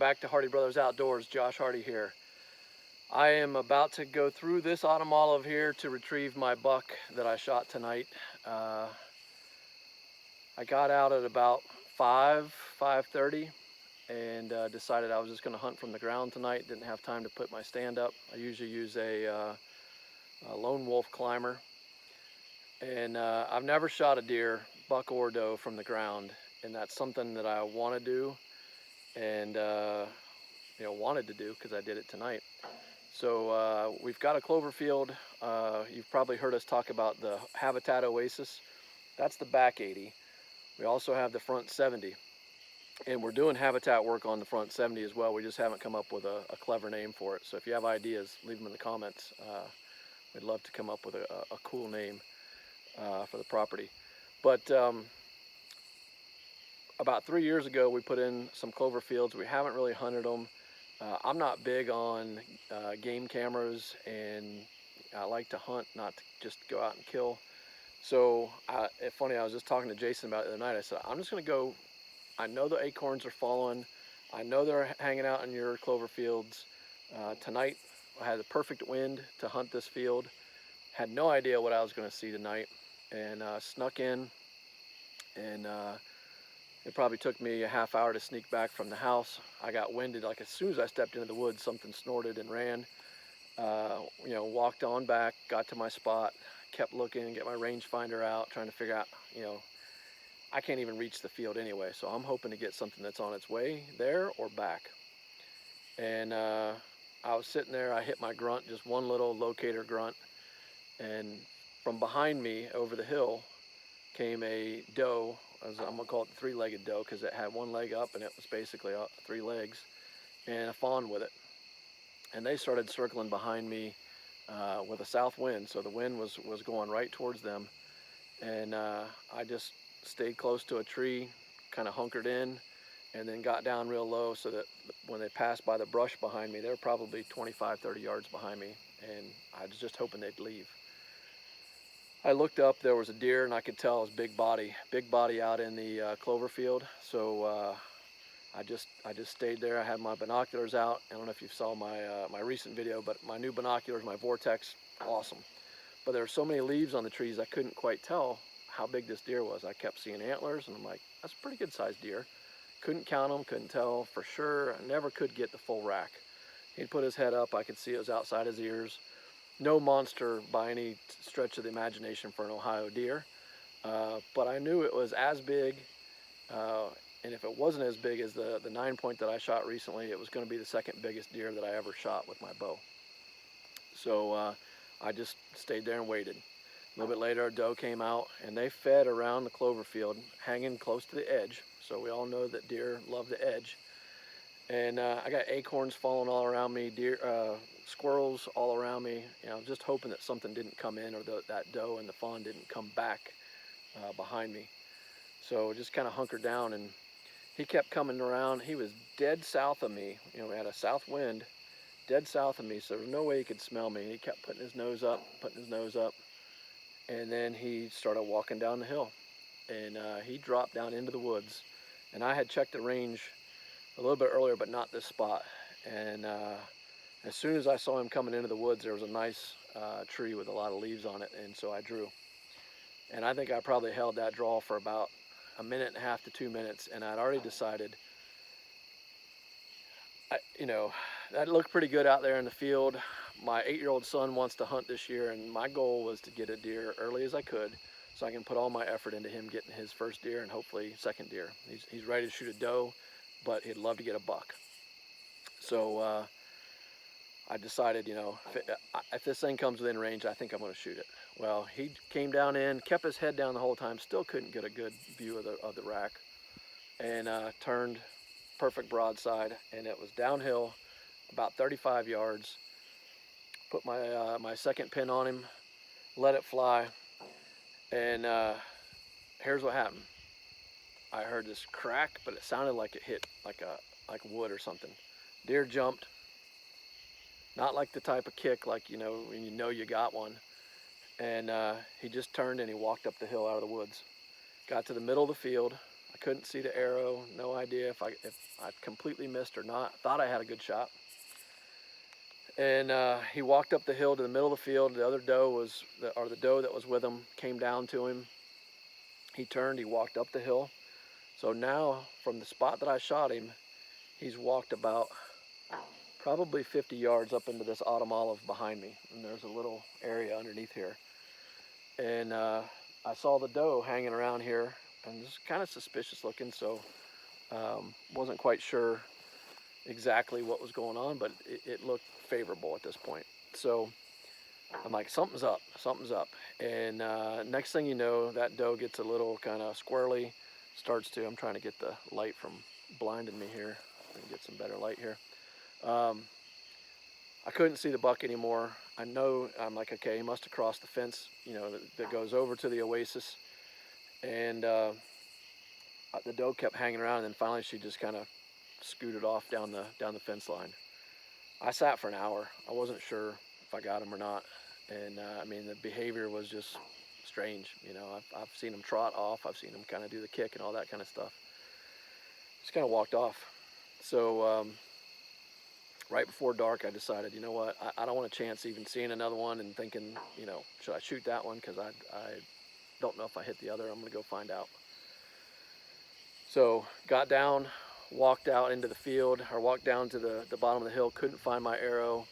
back to Hardy Brothers Outdoors. Josh Hardy here. I am about to go through this autumn olive here to retrieve my buck that I shot tonight. I got out at about 5:30 and decided I was just going to hunt from the ground tonight. Didn't have time to put my stand up. I usually use a lone wolf climber, and I've never shot a deer, buck or doe, from the ground, and that's something that I want to do, and wanted to do because I did it tonight. So we've got a clover field. You've probably heard us talk about the Habitat Oasis. That's the back 80. We also have the front 70. And we're doing habitat work on the front 70 as well. We just haven't come up with a clever name for it. So if you have ideas, leave them in the comments. We'd love to come up with a cool name for the property. But about 3 years ago, we put in some clover fields. We haven't really hunted them. I'm not big on game cameras, and I like to hunt, not to just go out and kill. So it's funny, I was just talking to Jason about it the other night. I said, I'm just going to go. I know the acorns are falling. I know they're hanging out in your clover fields. Tonight, I had the perfect wind to hunt this field. Had no idea what I was going to see tonight, and snuck in, and it probably took me a half hour to sneak back from the house. I got winded. Like as soon as I stepped into the woods, something snorted and ran. Walked on back, got to my spot, kept looking, get my rangefinder out, trying to figure out, I can't even reach the field anyway, so I'm hoping to get something that's on its way there or back. And I was sitting there, I hit my grunt, just one little locator grunt, and from behind me over the hill came a doe. I'm gonna call it the three-legged doe because it had one leg up and it was basically 3 legs, and a fawn with it. And they started circling behind me with a south wind, so the wind was going right towards them. And I just stayed close to a tree, kind of hunkered in, and then got down real low so that when they passed by the brush behind me, they were probably 25-30 yards behind me, and I was just hoping they'd leave. I looked up, there was a deer, and I could tell it was big body out in the clover field. So I just stayed there. I had my binoculars out. I don't know if you saw my recent video, but my new binoculars, my Vortex, awesome. But there were so many leaves on the trees, I couldn't quite tell how big this deer was. I kept seeing antlers, and I'm like, that's a pretty good sized deer. Couldn't count them, couldn't tell for sure. I never could get the full rack. He'd put his head up, I could see it was outside his ears. No monster by any stretch of the imagination for an Ohio deer, but I knew it was as big, and if it wasn't as big as the 9-point that I shot recently, it was going to be the second biggest deer that I ever shot with my bow. So I just stayed there and waited. A little bit later, a doe came out, and they fed around the clover field, hanging close to the edge. So we all know that deer love the edge. And I got acorns falling all around me, squirrels all around me. Just hoping that something didn't come in, or that doe and the fawn didn't come back behind me. So just kind of hunkered down, and he kept coming around. He was dead south of me. We had a south wind, dead south of me, so there was no way he could smell me. And he kept putting his nose up, and then he started walking down the hill, and he dropped down into the woods. And I had checked the range a little bit earlier, but not this spot. And as soon as I saw him coming into the woods, there was a nice tree with a lot of leaves on it, and so I drew. And I think I probably held that draw for about 1.5 to 2 minutes, and I'd already decided, that looked pretty good out there in the field. My 8-year-old son wants to hunt this year, and my goal was to get a deer early as I could so I can put all my effort into him getting his first deer and hopefully second deer. He's ready to shoot a doe, but he'd love to get a buck. So I decided, if this thing comes within range, I think I'm going to shoot it. Well, he came down in, kept his head down the whole time, still couldn't get a good view of the rack, and turned perfect broadside, and it was downhill about 35 yards. Put my second pin on him, let it fly, and here's what happened. I heard this crack, but it sounded like it hit like wood or something. Deer jumped, not like the type of kick like when you got one, and he just turned and he walked up the hill out of the woods. Got to the middle of the field. I couldn't see the arrow. No idea if I completely missed or not. Thought I had a good shot. And he walked up the hill to the middle of the field. The other doe was, the doe that was with him came down to him. He turned, he walked up the hill. So now from the spot that I shot him, he's walked about probably 50 yards up into this autumn olive behind me. And there's a little area underneath here. And I saw the doe hanging around here, and it's kind of suspicious looking, so wasn't quite sure exactly what was going on, but it looked favorable at this point. So I'm like, something's up, something's up. And next thing you know, that doe gets a little kind of squirrely, starts to, I'm trying to get the light from blinding me here. I can get some better light here. I couldn't see the buck anymore. I know, I'm like, okay, he must have crossed the fence, you know, that goes over to the oasis. And the doe kept hanging around, and then finally she just kind of scooted off down the fence line. I sat for an hour. I wasn't sure if I got him or not. And I mean, the behavior was just strange. You know, I've seen him trot off. I've seen him kind of do the kick and all that kind of stuff. Just kind of walked off. So right before dark, I decided, you know what, I don't want a chance even seeing another one and thinking, you know, should I shoot that one? Because I don't know if I hit the other. I'm going to go find out. So got down, walked out into the field, or walked down to the bottom of the hill, couldn't find my arrow.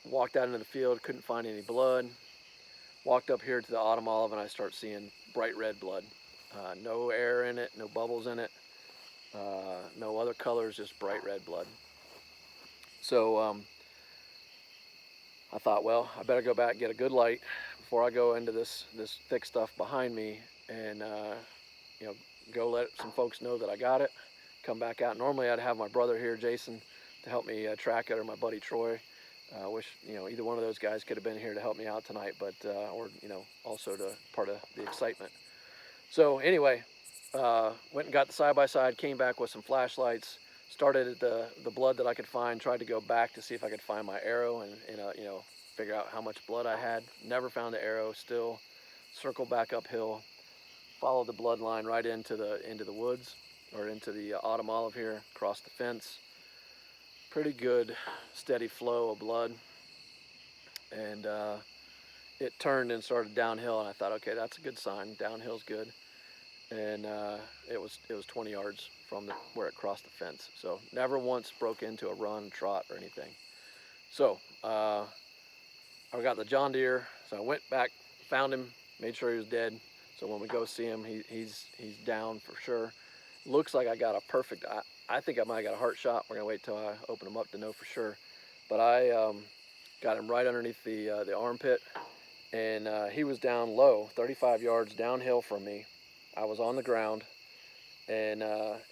Walked out into the field, couldn't find any blood. Walked up here to the autumn olive, and I start seeing bright red blood. No air in it, no bubbles in it, no other colors, just bright red blood. So I thought, well, I better go back and get a good light before I go into this thick stuff behind me, and you know, go let some folks know that I got it. Come back out. Normally I'd have my brother here, Jason, to help me track it, or my buddy Troy. I wish, you know, either one of those guys could have been here to help me out tonight, but or, you know, also to part of the excitement. So anyway, went and got the side-by-side, came back with some flashlights, started at the blood that I could find, tried to go back to see if I could find my arrow and you know, figure out how much blood I had. Never found the arrow. Still circled back uphill, followed the blood line right into the woods, or into the autumn olive here, across the fence. Pretty good steady flow of blood, and it turned and started downhill, and I thought, okay, that's a good sign. Downhill's good. And it was 20 yards from where it crossed the fence. So never once broke into a run, trot, or anything. So I got the John Deere, so I went back, found him, made sure he was dead. So when we go see him, he's down for sure. Looks like I got a perfect, I think I might have got a heart shot. We're gonna wait till I open him up to know for sure. But I got him right underneath the armpit, and he was down low, 35 yards downhill from me. I was on the ground, and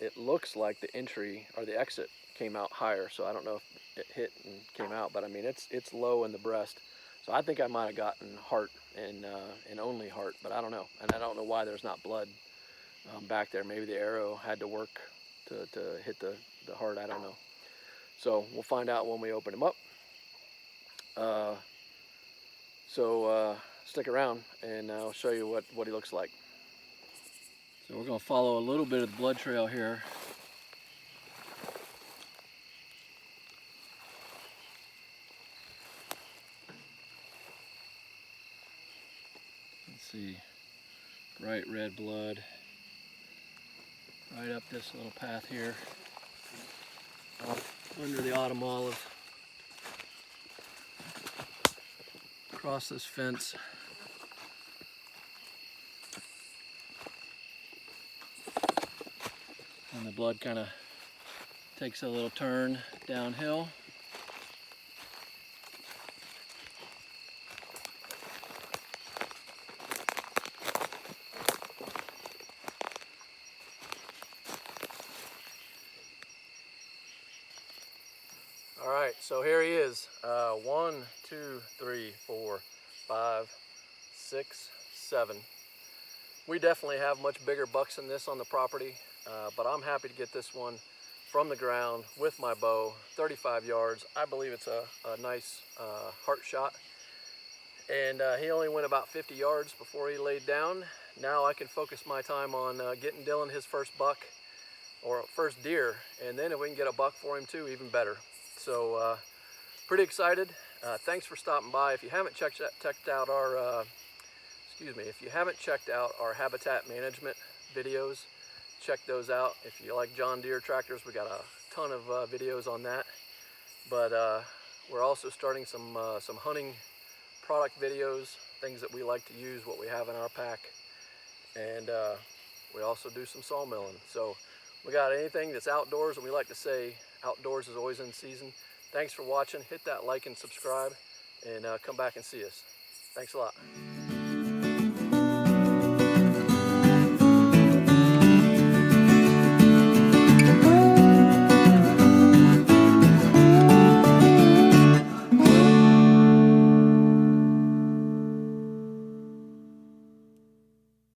it looks like the entry or the exit came out higher. So I don't know if it hit and came out, but I mean, it's low in the breast. So I think I might have gotten heart and only heart, but I don't know. And I don't know why there's not blood back there. Maybe the arrow had to work to hit the heart. I don't know. So we'll find out when we open him up. So stick around, and I'll show you what he looks like. So we're going to follow a little bit of the blood trail here. Let's see, bright red blood right up this little path here, up under the autumn olive, across this fence. And the blood kind of takes a little turn downhill. All right, so here he is. 1, 2, 3, 4, 5, 6, 7. We definitely have much bigger bucks than this on the property. But I'm happy to get this one from the ground with my bow, 35 yards. I believe it's a nice heart shot. and he only went about 50 yards before he laid down. Now I can focus my time on getting Dylan his first buck or first deer, and then if we can get a buck for him too, even better. So pretty excited. Thanks for stopping by. If you haven't checked out our if you haven't checked out our habitat management videos, check those out. If you like John Deere tractors, we got a ton of videos on that. But we're also starting some hunting product videos, things that we like to use, what we have in our pack, and we also do some sawmilling. So we got anything that's outdoors, and we like to say outdoors is always in season. Thanks for watching. Hit that like and subscribe, and come back and see us. Thanks a lot.